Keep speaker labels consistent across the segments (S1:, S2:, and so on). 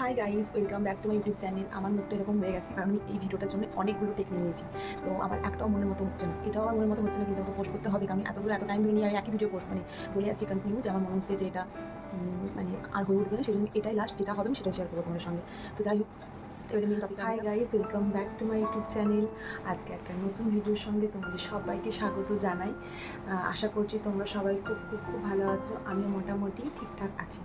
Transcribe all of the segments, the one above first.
S1: High guys, welcome back to my YouTube channel. আমার মুখটা এরকম হয়ে গেছে কারণ আমি এই ভিডিওটার জন্য অনেকগুলো টেক নিয়ে নিয়েছি। তো আমার একটাও মনের মতো হচ্ছে না, এটাও আমার মনের মতো হচ্ছে না, কিন্তু আমাকে পোস্ট করতে হবে কারণ আমি এত টাইম ধরে নিয়ে আমি একই ভিডিও পোস্ট বলে যাচ্ছি কন্টিনিউ, যে আমার মনে হচ্ছে যে এটা মানে আর হয়ে উঠবে না। সেই জন্য এটাই লাস্ট, যেটা হবে আমি সেটাই শেয়ার করবো তোমাদের সঙ্গে। তো যাই হোক, এবারে main topic. Hi guys, welcome back to my YouTube channel. আজকে একটা নতুন ভিডিওর সঙ্গে তোমাদের সবাইকে স্বাগত জানাই। আশা করছি তোমরা সবাই খুব খুব খুব ভালো আছো, আমিও মোটামুটি ঠিকঠাক আছি।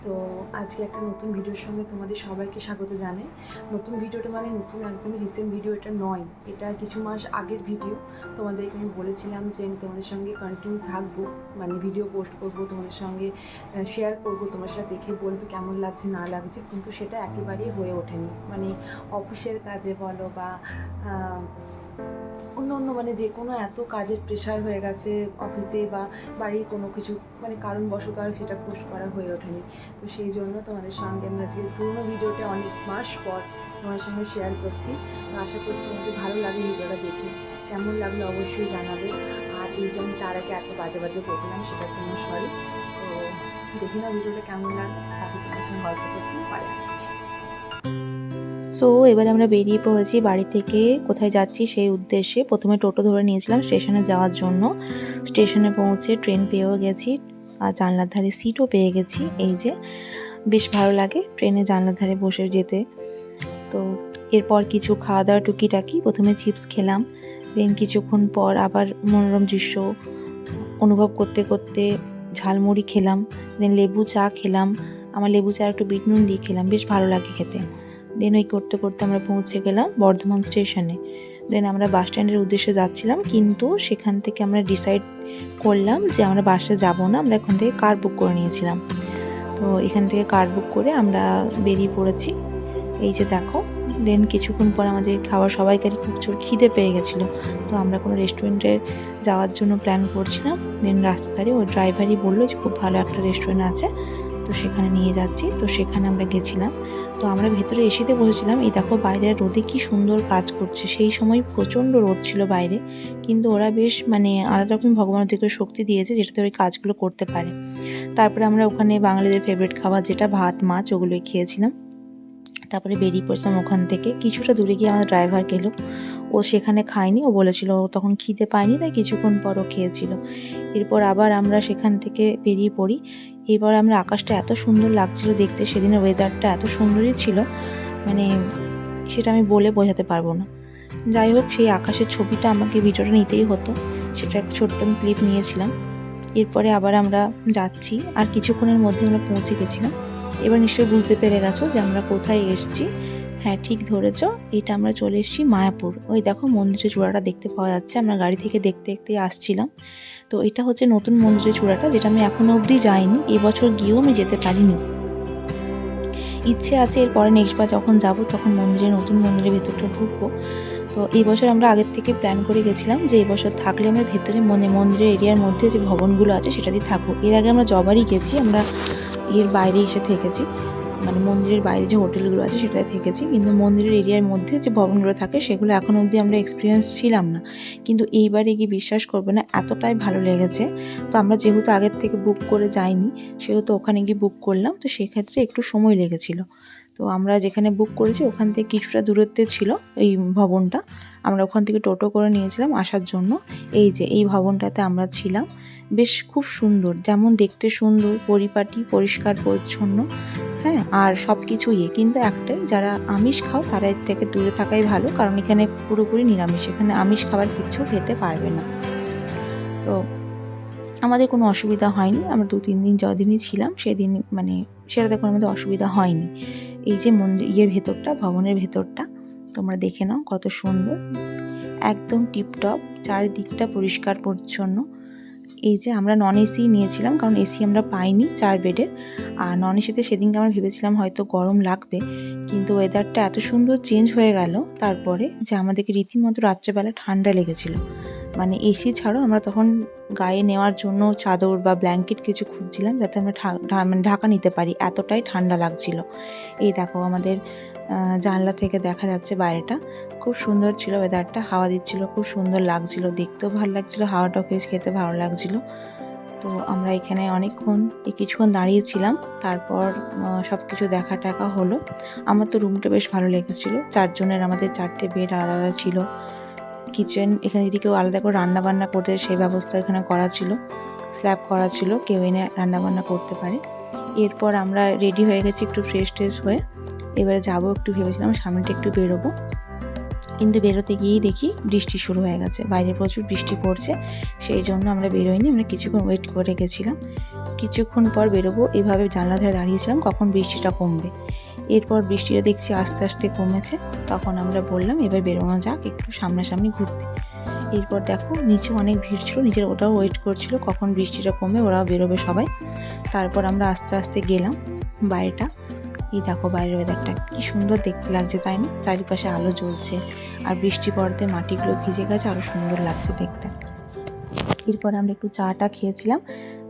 S1: তো আজকে একটা নতুন ভিডিওর সঙ্গে তোমাদের সবাইকে স্বাগত জানাই। নতুন ভিডিওটা মানে নতুন একদমই রিসেন্ট ভিডিও এটা নয়, এটা কিছু মাস আগের ভিডিও। তোমাদেরকে আমি বলেছিলাম যে আমি তোমাদের সঙ্গে কন্টিনিউ থাকবো, মানে ভিডিও পোস্ট করব, তোমাদের সঙ্গে শেয়ার করব, তোমার সাথে দেখে বলবে কেমন লাগছে না লাগছে, কিন্তু সেটা একেবারেই হয়ে ওঠেনি। মানে অফিসের কাজে বলো বা অন্য মানে যে কোনো এত কাজের প্রেশার হয়ে গেছে অফিসে বা বাড়ির কোনো কিছু, মানে কারণবশত আর সেটা পোস্ট করা হয়ে ওঠেনি। তো সেই জন্য তোমাদের সঙ্গে আমি আজকে পুরোনো ভিডিওটা অনেক মাস পর তোমাদের সঙ্গে শেয়ার করছি। তো আশা করছি তোমাদের ভালো লাগে ভিডিওটা দেখে, কেমন লাগলো অবশ্যই জানাবে। আর এই যে আমি তার আগে এত বাজে বাজে বললাম সেটার জন্য সরি। তো দেখি না ভিডিওটা কেমন লাগলো, বাকি তোমাদের সঙ্গে গল্প করতে পরে আসছি।
S2: সো এবারে আমরা বেরিয়ে পড়েছি বাড়ি থেকে। কোথায় যাচ্ছি সেই উদ্দেশ্যে প্রথমে টোটো ধরে নিয়েছিলাম স্টেশনে যাওয়ার জন্য। স্টেশনে পৌঁছে ট্রেন পেয়েও গেছি আর জানলার ধারে সিটও পেয়ে গেছি। এই যে বেশ ভালো লাগে ট্রেনে জানলার ধারে বসে যেতে। তো এরপর কিছু খাওয়া দাওয়া টুকিটাকি, প্রথমে চিপস খেলাম, দেন কিছুক্ষণ পর আবার মনোরম দৃশ্য অনুভব করতে করতে ঝালমুড়ি খেলাম, দেন লেবু চা খেলাম। আমার লেবু চা একটু বিট নুন দিয়ে খেলাম, বেশ ভালো লাগে খেতে। দেন ওই করতে করতে আমরা পৌঁছে গেলাম বর্ধমান স্টেশনে। দেন আমরা বাস স্ট্যান্ডের উদ্দেশ্যে যাচ্ছিলাম, কিন্তু সেখান থেকে আমরা ডিসাইড করলাম যে আমরা বাসে যাব না, আমরা এখান থেকে কার বুক করে নিয়েছিলাম। তো এখান থেকে কার বুক করে আমরা বেরিয়ে পড়েছি। এই যে দেখো, দেন কিছুক্ষণ পর আমাদের খাওয়ার সবাইকারই খুব জোর খিদে পেয়ে গেছিলো। তো আমরা কোনো রেস্টুরেন্টে যাওয়ার জন্য প্ল্যান করছিলাম। দেন রাস্তার ধারে ওই ড্রাইভারই বললো যে খুব ভালো একটা রেস্টুরেন্ট আছে, তো সেখানে নিয়ে যাচ্ছি। তো সেখানে আমরা গেছিলাম। তো আমরা ভেতরে এসিতে বসেছিলাম। এই দেখো বাইরের রোদে কি সুন্দর কাজ করছে। সেই সময় প্রচণ্ড রোদ ছিল বাইরে, কিন্তু ওরা বেশ মানে আলাদা রকম ভগবান থেকে শক্তি দিয়েছে যেটাতে ওই কাজগুলো করতে পারে। তারপরে আমরা ওখানে বাঙালিদের ফেভারিট খাবার যেটা ভাত মাছ, ওগুলোই খেয়েছিলাম। তারপরে বেরিয়ে পড়ছিলাম ওখান থেকে। কিছুটা দূরে গিয়ে আমাদের ড্রাইভার গেল, ও সেখানে খায়নি, ও বলেছিল ও তখন খিদে পায়নি, তাই কিছুক্ষণ পর ও খেয়েছিল। এরপর আবার আমরা সেখান থেকে বেরিয়ে পড়ি। এবার আমরা আকাশটা এত সুন্দর লাগছিল দেখতে, সেদিনের ওয়েদারটা এত সুন্দরই ছিল, মানে সেটা আমি বলে বোঝাতে পারবো না। যাই হোক, সেই আকাশের ছবিটা আমাকে ভিডিওটা নিতেই হতো, সেটা একটা ছোট্ট আমি ক্লিপ নিয়েছিলাম। এরপরে আবার আমরা যাচ্ছি, আর কিছুক্ষণের মধ্যে আমরা পৌঁছে গেছিলাম। এবার নিশ্চয়ই বুঝতে পেরে গেছো যে আমরা কোথায় এসেছি। হ্যাঁ, ঠিক ধরেছ, এটা আমরা চলে এসেছি মায়াপুর। ওই দেখো মন্দিরের চূড়াটা দেখতে পাওয়া যাচ্ছে, আমরা গাড়ি থেকে দেখতে দেখতে আসছিলাম। তো এটা হচ্ছে নতুন মন্দিরের চূড়াটা, যেটা আমি এখনো অবধি যাইনি, এবছর গিয়েও আমি যেতে পারিনি। ইচ্ছে আছে এরপরে নেক্সট বার যখন যাব তখন নতুন মন্দিরের ভেতরটা ঢুকবো। তো এই বছর আমরা আগের থেকে প্ল্যান করে গেছিলাম যে এই বছর থাকলে আমরা ভেতরে মন্দিরের এরিয়ার মধ্যে যে ভবনগুলো আছে সেটাতেই থাকবো। এর আগে আমরা যবারই গেছি, আমরা এর বাইরে এসে থেকেছি, মানে মন্দিরের বাইরে যে হোটেলগুলো আছে সেটাতে থেকেছি, কিন্তু মন্দিরের এরিয়ার মধ্যে যে ভবনগুলো থাকে সেগুলো এখনো অবধি আমরা এক্সপিরিয়েন্স ছিলাম না। কিন্তু এইবারে গিয়ে বিশ্বাস করবে না, এতটাই ভালো লেগেছে। তো আমরা যেহেতু আগের থেকে বুক করে যাইনি, সেহেতু ওখানে গিয়ে বুক করলাম, তো সেক্ষেত্রে একটু সময় লেগেছিল। তো আমরা যেখানে বুক করেছি ওখান থেকে কিছুটা দূরত্বে ছিল এই ভবনটা। আমরা ওখান থেকে টোটো করে নিয়েছিলাম আসার জন্য। এই যে এই ভবনটাতে আমরা ছিলাম, বেশ খুব সুন্দর, যেমন দেখতে সুন্দর, পরিপাটি, পরিষ্কার পরিচ্ছন্ন। হ্যাঁ, আর সব কিছু কিন্তু একটাই, যারা আমিষ খাও তারা এর থেকে দূরে থাকাই ভালো, কারণ এখানে পুরোপুরি নিরামিষ, এখানে আমিষ খাবার কিচ্ছু খেতে পারবে না। তো আমাদের কোনো অসুবিধা হয়নি, আমরা 2-3 দিন যদিনই ছিলাম সেদিন মানে সেটাতে কোনো আমাদের অসুবিধা হয়নি। এই যে ভেতরটা, ভবনের ভেতরটা তোমরা দেখে নাও কত সুন্দর, একদম টিপটপ, চারিদিকটা পরিষ্কার পরিচ্ছন্ন। এই যে আমরা নন এসি নিয়েছিলাম, কারণ এসি আমরা পাইনি 4 বেডের। আর নন এসিতে সেদিনকে আমরা ভেবেছিলাম হয়তো গরম লাগবে, কিন্তু ওয়েদারটা এত সুন্দর চেঞ্জ হয়ে গেল তারপরে, যে আমাদেরকে রীতিমতো রাত্রেবেলা ঠান্ডা লেগেছিল। মানে এসি ছাড়াও আমরা তখন গায়ে নেওয়ার জন্য চাদর বা ব্ল্যাঙ্কেট কিছু খুঁজছিলাম, যাতে আমরা মানে ঢাকা নিতে পারি, এতটাই ঠান্ডা লাগছিল। এই দেখো আমাদের জানলা থেকে দেখা যাচ্ছে বাইরেটা, খুব সুন্দর ছিল ওয়েদারটা, হাওয়া দিচ্ছিল, খুব সুন্দর লাগছিল, দেখতেও ভালো লাগছিল, হাওয়াটাও খেতে ভালো লাগছিল। তো আমরা এখানে অনেকক্ষণ কিছুক্ষণ দাঁড়িয়েছিলাম। তারপর সব কিছু দেখা টাকা হলো। আমার তো রুমটা বেশ ভালো লেগেছিলো। 4 জনের আমাদের 4টে বেড আলাদা আলাদা ছিল। কিচেন এখানে যদি কেউ আলাদা করে রান্নাবান্না করতে সেই ব্যবস্থা এখানে করা ছিল। স্ল্যাব করা ছিল, কেউ এনে রান্নাবান্না করতে পারে। এরপর আমরা রেডি হয়ে গেছি একটু ফ্রেশ হয়ে। এবারে যাবো, একটু ভেবেছিলাম সামনেটা একটু বেরোবো, কিন্তু বেরোতে গিয়েই দেখি বৃষ্টি শুরু হয়ে গেছে। বাইরে প্রচুর বৃষ্টি পড়ছে, সেই জন্য আমরা বেরোইনি। আমরা কিছুক্ষণ ওয়েট করে গেছিলাম। কিছুক্ষণ পর বেরোবো এভাবে জানলা ধারে দাঁড়িয়েছিলাম কখন বৃষ্টিটা কমবে। এরপর বৃষ্টিটা দেখছি আস্তে আস্তে কমেছে। তখন আমরা বললাম এবার বেরোনো যাক একটু সামনাসামনি ঘুরতে। এরপর দেখো নিচে অনেক ভিড় ছিল, নিজের ওটাও ওয়েট করছিল কখন বৃষ্টিটা কমে ওরাও বেরোবে সবাই। তারপর আমরা আস্তে আস্তে গেলাম বাইরেটা। এই দেখো বাইরের ওয়েদারটা কি সুন্দর দেখতে লাগছে, তাই না? চারিপাশে আলো জ্বলছে আর বৃষ্টি পড়তে মাটিগুলো ভিজে গেছে, আরো সুন্দর লাগছে দেখতে। এরপর আমরা একটু চাটা খেয়েছিলাম,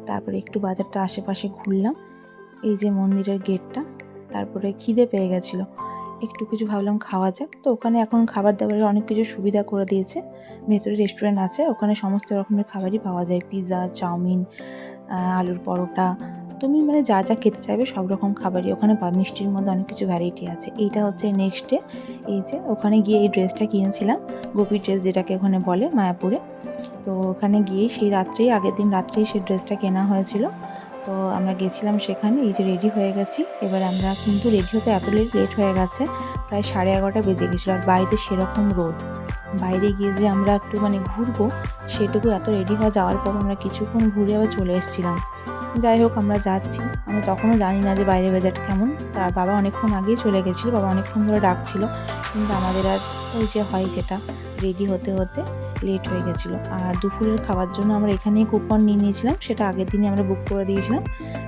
S2: তারপরে একটু বাজারটা আশেপাশে ঘুরলাম। এই যে মন্দিরের গেটটা। তারপরে খিদে পেয়ে গেছিলো, একটু কিছু ভাবলাম খাওয়া যাক। তো ওখানে এখন খাবার দাবারের অনেক কিছু সুবিধা করে দিয়েছে। ভেতরে রেস্টুরেন্ট আছে, ওখানে সমস্ত রকমের খাবারই পাওয়া যায়। পিৎজা, চাউমিন, আলুর পরোটা, তুমি মানে যা যা খেতে চাইবে সব রকম খাবারই ওখানে পাবে। মিষ্টির মধ্যে অনেক কিছু ভ্যারাইটি আছে। এইটা হচ্ছে নেক্সট ডে। এই যে ওখানে গিয়ে এই ড্রেসটা কিনেছিলাম, গোপী ড্রেস যেটাকে ওখানে বলে মায়াপুরে। তো ওখানে গিয়ে সেই রাত্রেই, আগের দিন রাত্রেই সেই ড্রেসটা কেনা হয়েছিল। তো আমরা গেছিলাম সেখানে। এই যে রেডি হয়ে গেছি। এবার আমরা কিন্তু রেডি হতে এত লেট হয়ে গেছে, প্রায় 11:30 বেজে গেছিলো। আর বাইরে সেরকম রোদ, বাইরে গিয়ে যে আমরা একটু মানে ঘুরবো সেটুকু, এত রেডি হওয়া যাওয়ার পর আমরা কিছুক্ষণ ঘুরে আবার চলে এসেছিলাম। যাই হোক আমরা যাচ্ছি, আমি তখনও জানি না যে বাইরের ওয়েদার কেমন। তার বাবা অনেকক্ষণ আগেই চলে গেছিলো, বাবা অনেকক্ষণ ধরে ডাকছিল, কিন্তু আমাদের আর ওই যে হয় যেটা, রেডি হতে হতে লেট হয়ে গেছিলো। আর দুপুরের খাবার জন্য আমরা এখানেই কুপন নিয়ে নিয়েছিলাম, সেটা আগের দিনই আমরা বুক করে দিয়েছিলাম।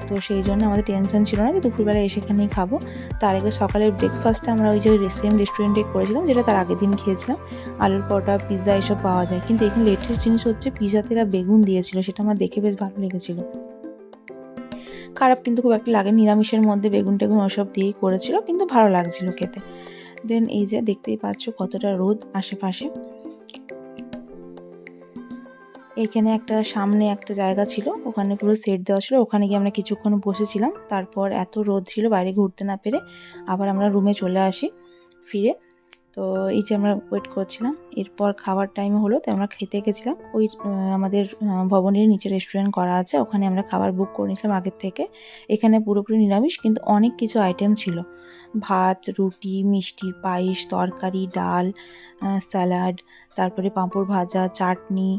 S2: তো সেই জন্য আমাদের টেনশন ছিল না যে দুপুরবেলা এসে এখানেই খাবো। তার আগে সকালের ব্রেকফাস্টটা আমরা ওই যে সেম রেস্টুরেন্টে করেছিলাম, যেটা তার আগের দিন খেয়েছিলাম। আলুর পরোটা, পিৎজা এসব পাওয়া যায়, কিন্তু এখানে লেটেস্ট জিনিস হচ্ছে পিৎজাতে এরা বেগুন দিয়েছিল, সেটা আমার দেখে বেশ ভালো লেগেছিলো। খারাপ কিন্তু খুব একটা লাগে, নিরামিষের মধ্যে বেগুন টেগুন ওসব দিয়েই করেছিল, কিন্তু ভালো লাগছিল খেতে। দেন এই যে দেখতেই পাচ্ছ কতটা রোদ আশেপাশে। এখানে একটা সামনে একটা জায়গা ছিল, ওখানে পুরো সেট দেওয়া ছিল, ওখানে গিয়ে আমরা কিছুক্ষণ বসেছিলাম। তারপর এত রোদ ছিল বাইরে ঘুরতে না পেরে আবার আমরা রুমে চলে আসি ফিরে। তো এই যে আমরা ওয়েট করছিলাম, এরপর খাবার টাইম হলো, তো আমরা খেতে গেছিলাম ওই আমাদের ভবনের নিচে রেস্টুরেন্ট করা আছে, ওখানে আমরা খাবার বুক করে নিয়েছিলাম আগের থেকে। এখানে পুরোপুরি নিরামিষ, কিন্তু অনেক কিছু আইটেম ছিল। ভাত, রুটি, মিষ্টি, পায়েস, তরকারি, ডাল, স্যালাড, তারপরে পাঁপড় ভাজা, চাটনি,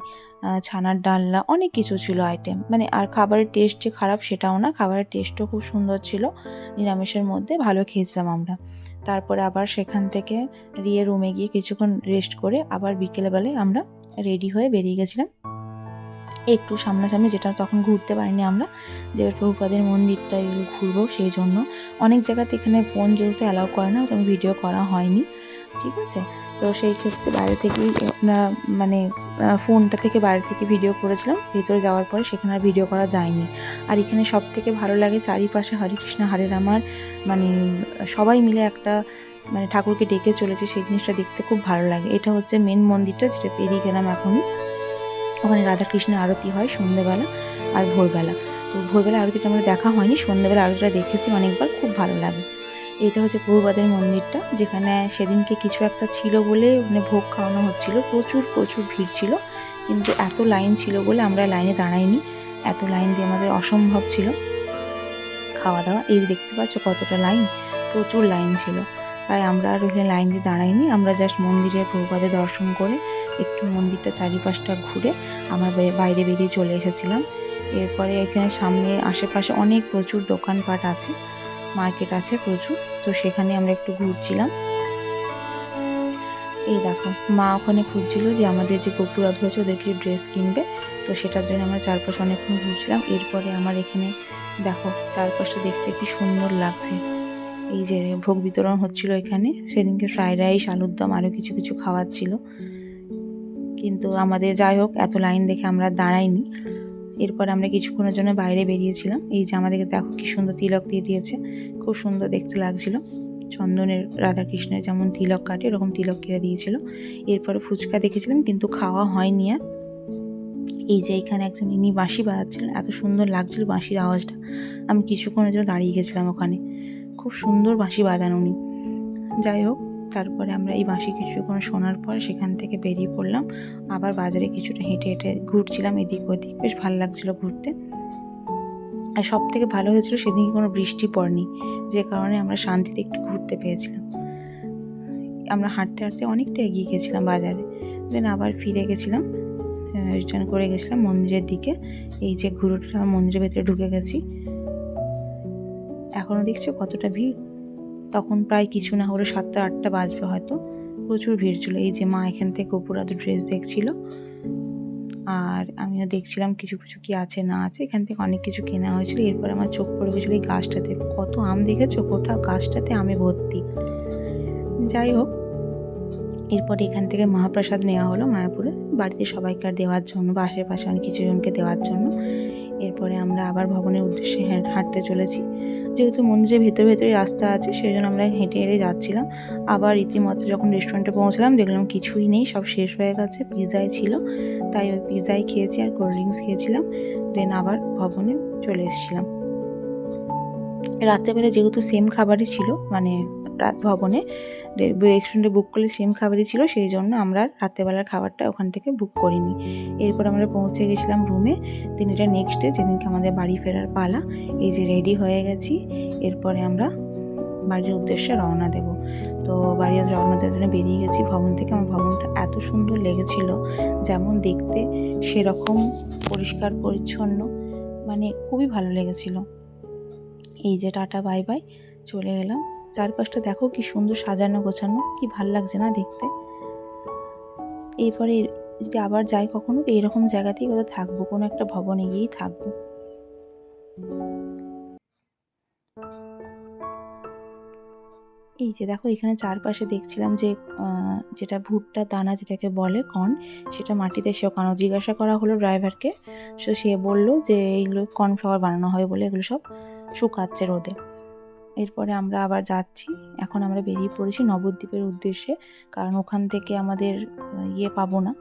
S2: ছানার ডালনা, অনেক কিছু ছিল আইটেম। মানে আর খাবারের টেস্ট যে খারাপ সেটাও না, খাবারের টেস্টও খুব সুন্দর ছিল। নিরামিষের মধ্যে ভালো খেয়েছিলাম আমরা। তারপরে আবার সেখান থেকে রুমে গিয়ে কিছুক্ষণ রেস্ট করে আবার বিকেলবেলায় আমরা রেডি হয়ে বেরিয়ে গেছিলাম একটু সামনাসামনি, যেটা তখন ঘুরতে পারিনি আমরা, যে প্রভুপাদের মন্দিরটা এগুলো ঘুরবো সেই জন্য। অনেক জায়গাতে এখানে ফোন যেহেতু অ্যালাউ করে না, তো আমি ভিডিও করা হয়নি, ঠিক আছে। তো সেই ক্ষেত্রে বাইরে থেকেই মানে ফোনটা থেকে বাইরে থেকে ভিডিও করেছিলাম। ভেতরে যাওয়ার পরে সেখানে আর ভিডিও করা যায়নি। আর এখানে সব থেকে ভালো লাগে চারিপাশে হরে কৃষ্ণ হরে রামার, মানে সবাই মিলে একটা মানে ঠাকুরকে ডেকে চলেছে, সেই জিনিসটা দেখতে খুব ভালো লাগে। এটা হচ্ছে মেন মন্দিরটা, যেটা পেরিয়ে গেলাম এখনই। ওখানে রাধাকৃষ্ণের আরতি হয় সন্ধ্যেবেলা আর ভোরবেলা। তো ভোরবেলা আরতিটা আমরা দেখা হয়নি, সন্ধ্যেবেলা আরতিটা দেখেছি অনেকবার, খুব ভালো লাগে। এটা হচ্ছে প্রভুপাদের মন্দিরটা, যেখানে সেদিনকে কিছু একটা ছিল বলে মানে ভোগ খাওয়ানো হচ্ছিল। প্রচুর ভিড় ছিল, কিন্তু এত লাইন ছিল বলে আমরা লাইনে দাঁড়াইনি। এত লাইন দিয়ে আমাদের অসম্ভব ছিল খাওয়া দাওয়া। এই যে দেখতে পাচ্ছ কতটা লাইন, প্রচুর লাইন ছিল, তাই আমরা আর ওখানে লাইন দিয়ে দাঁড়াইনি। আমরা জাস্ট মন্দিরে প্রভুপাদের দর্শন করে একটু মন্দিরটা চারিপাশটা ঘুরে আমরা বাইরে বেরিয়ে চলে এসেছিলাম। এরপরে এখানে সামনে আশেপাশে অনেক প্রচুর দোকানপাট আছে, মার্কেট আছে প্রচুর, তো সেখানে আমরা একটু ঘুরছিলাম। এই দেখো মা ওখানে খুঁজছিল যে আমাদের যে গোপুরথ হয়েছে ওদেরকে ড্রেস কিনবে, তো সেটার জন্য আমরা চারপাশে অনেকক্ষণ ঘুরছিলাম। এরপরে আমার এখানে দেখো চারপাশটা দেখতে কি সুন্দর লাগছে। এই যে ভোগ বিতরণ হচ্ছিল এখানে, সেদিনকে ফ্রাইড রাইস, আলুর দম, আরও কিছু কিছু খাওয়ার ছিল, কিন্তু আমাদের যাই হোক এত লাইন দেখে আমরা দাঁড়াইনি। এরপর আমরা কিছুক্ষণের জন্য বাইরে বেরিয়েছিলাম। এই যে আমাদেরকে দেখো কি সুন্দর তিলক দিয়ে দিয়েছে, খুব সুন্দর দেখতে লাগছিল। চন্দনের রাধাকৃষ্ণের যেমন তিলক কাটে এরকম তিলক কেটে দিয়েছিল। এরপরে ফুচকা দেখেছিলাম, কিন্তু খাওয়া হয়নি আর। এই যে এখানে একজন ইনি বাঁশি বাজাচ্ছিলেন, এত সুন্দর লাগছিল বাঁশির আওয়াজটা। আমি কিছুক্ষণের জন্য দাঁড়িয়ে গেছিলাম ওখানে। খুব সুন্দর বাঁশি বাজান উনি। যাই হোক, তারপরে আমরা এই বাঁশি কিছুক্ষণ শোনার পর সেখান থেকে বেরিয়ে পড়লাম। আবার বাজারে কিছুটা হেঁটে হেঁটে ঘুরছিলাম এদিক ওদিক, বেশ ভালো লাগছিল ঘুরতে। আর সব থেকে ভালো হয়েছিল সেদিনকে কোনো বৃষ্টি পড়েনি, যে কারণে আমরা শান্তিতে একটু ঘুরতে পেয়েছিলাম। আমরা হাঁটতে হাঁটতে অনেকটা এগিয়ে গেছিলাম বাজারে, দেন আবার ফিরে গেছিলাম, রিটার্ন করে গেছিলাম মন্দিরের দিকে। এই যে ঘুরোটা আমরা মন্দিরের ভেতরে ঢুকে গেছি। এখনও দেখছো কতটা ভিড়। তখন প্রায় কিছু না হলে 7টা-8টা বাজবে হয়তো। প্রচুর ভিড় ছিল। এই যে মা এখান থেকে অপুরাতো ড্রেস দেখছিল, আর আমিও দেখছিলাম কিছু কিছু কি আছে না আছে। এখান থেকে অনেক কিছু কেনা হয়েছিল। এরপর আমার চোখ পড়ে গেছিলো এই গাছটাতে, কত আম দেখেছো, গোটা গাছটাতে আমে ভর্তি। যাই হোক, এরপর এখান থেকে মহাপ্রসাদ নেওয়া হলো মায়াপুরে, বাড়িতে সবাইকার দেওয়ার জন্য বা আশেপাশে অনেক কিছু জনকে দেওয়ার জন্য। এরপরে আমরা আবার ভবনের উদ্দেশ্যে হাঁটতে চলেছি। যেহেতু মন্দিরের ভেতরে রাস্তা আছে, সেই জন্য আমরা হেঁটে হেঁটে যাচ্ছিলাম। আবার রীতিমতো যখন রেস্টুরেন্টে পৌঁছলাম দেখলাম কিছুই নেই, সব শেষ হয়ে গেছে। পিৎজাই ছিল, তাই ওই পিৎজাই খেয়েছি আর কোল্ড ড্রিঙ্কস খেয়েছিলাম। দেন আবার ভবনে চলে এসেছিলাম। রাত্রেবেলা যেহেতু সেম খাবারই ছিল, মানে রাত ভবনে রেস্টুরেন্টে বুক করলে সেম খাবারই ছিল, সেই জন্য আমরা রাত্রেবেলার খাবারটা ওখান থেকে বুক করিনি। এরপর আমরা পৌঁছে গেছিলাম রুমে। দিন এটা নেক্সট ডে, যেদিনকে আমাদের বাড়ি ফেরার পালা। এই যে রেডি হয়ে গেছি, এরপরে আমরা বাড়ির উদ্দেশ্যে রওনা দেব। তো বাড়ির রওনা দেওয়ার জন্য বেরিয়ে গেছি ভবন থেকে। আমার ভবনটা এত সুন্দর লেগেছিল, যেমন দেখতে সেরকম পরিষ্কার পরিচ্ছন্ন, মানে খুবই ভালো লেগেছিল। এই যে টাটা বাই বাই, চলে এলাম। চারপাশটা দেখো কি সুন্দর সাজানো গোছানো, কি ভাল লাগছে না দেখতে। এরপরে যদি আবার যাই কখনো, তো এইরকম জায়গাতেই কোথাও থাকবো, কোনো একটা ভবনে গিয়েই থাকবো। এই যে দেখো এখানে চারপাশে দেখছিলাম যে যেটা ভুট্টা দানা যেটাকে বলে কর্ন, সেটা মাটিতে শোকানো। জিজ্ঞাসা করা হলো ড্রাইভারকে, সে বললো যে এইগুলো কর্নফ্লাওয়ার বানানো হয় বলে এগুলো সব শুকাচ্ছে রোদে। এরপরে আমরা আবার যাচ্ছি। এখন আমরা বেরিয়ে পড়েছি নবদ্বীপের উদ্দেশ্যে, কারণ ওখান থেকে আমাদের পাবো না,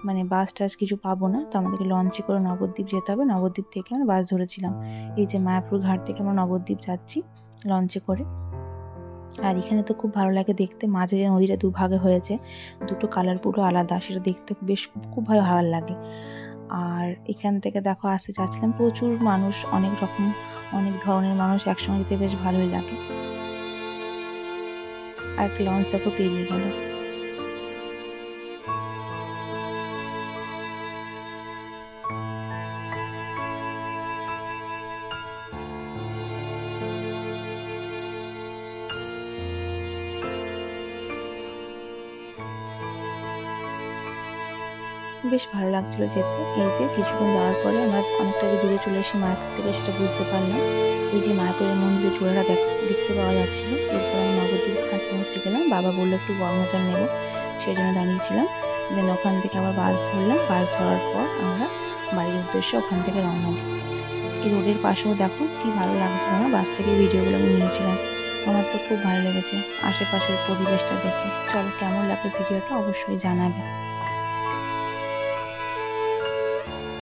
S2: মানে বাস টাস কিছু পাবো না। তো আমাদেরকে লঞ্চে করে নবদ্বীপ যেতে হবে। নবদ্বীপ থেকে আমরা বাস ধরেছিলাম। এই যে মায়াপুর ঘাট থেকে আমরা নবদ্বীপ যাচ্ছি লঞ্চে করে। আর এখানে তো খুব ভালো লাগে দেখতে, মাঝে যে নদীটা দুভাগে হয়েছে, দুটো কালার পুরো আলাদা, সেটা দেখতে বেশ খুব ভালো লাগে। আর এখান থেকে দেখো আসতে যাচ্ছিলাম, প্রচুর মানুষ, অনেক রকম অনেক ধরনের মানুষ একসঙ্গে যেতে বেশ ভালোই লাগে। আর একটা লঞ্চ দেখো পেরিয়ে গেল। বেশ ভালো লাগছিল যেতে। এই যে কিছুক্ষণ যাওয়ার পরে আমরা অনেকটা দূরে চলে এসে মায়াপুর থেকে, সেটা বুঝতে পারলাম। ওই যে মায়াপুরের মন্দিরের চূড়াটা দেখতে পাওয়া যাচ্ছিল। এরপর আমি নবদ্বীপ ঘাট পৌঁছে গেলাম। বাবা বললো একটু গরম জল নেবো, সেই জন্য দাঁড়িয়েছিলাম। দেন ওখান থেকে আবার বাস ধরলাম। বাস ধরার পর আমরা বাড়ির উদ্দেশ্যে ওখান থেকে রওনা দিই। এই রোডের পাশেও দেখো কি ভালো লাগছিল না, বাস থেকে ভিডিওগুলো আমি নিয়েছিলাম। আমার তো খুব ভালো লেগেছে আশেপাশের পরিবেশটা দেখে। চলো, কেমন লাগলো ভিডিওটা অবশ্যই জানাবে।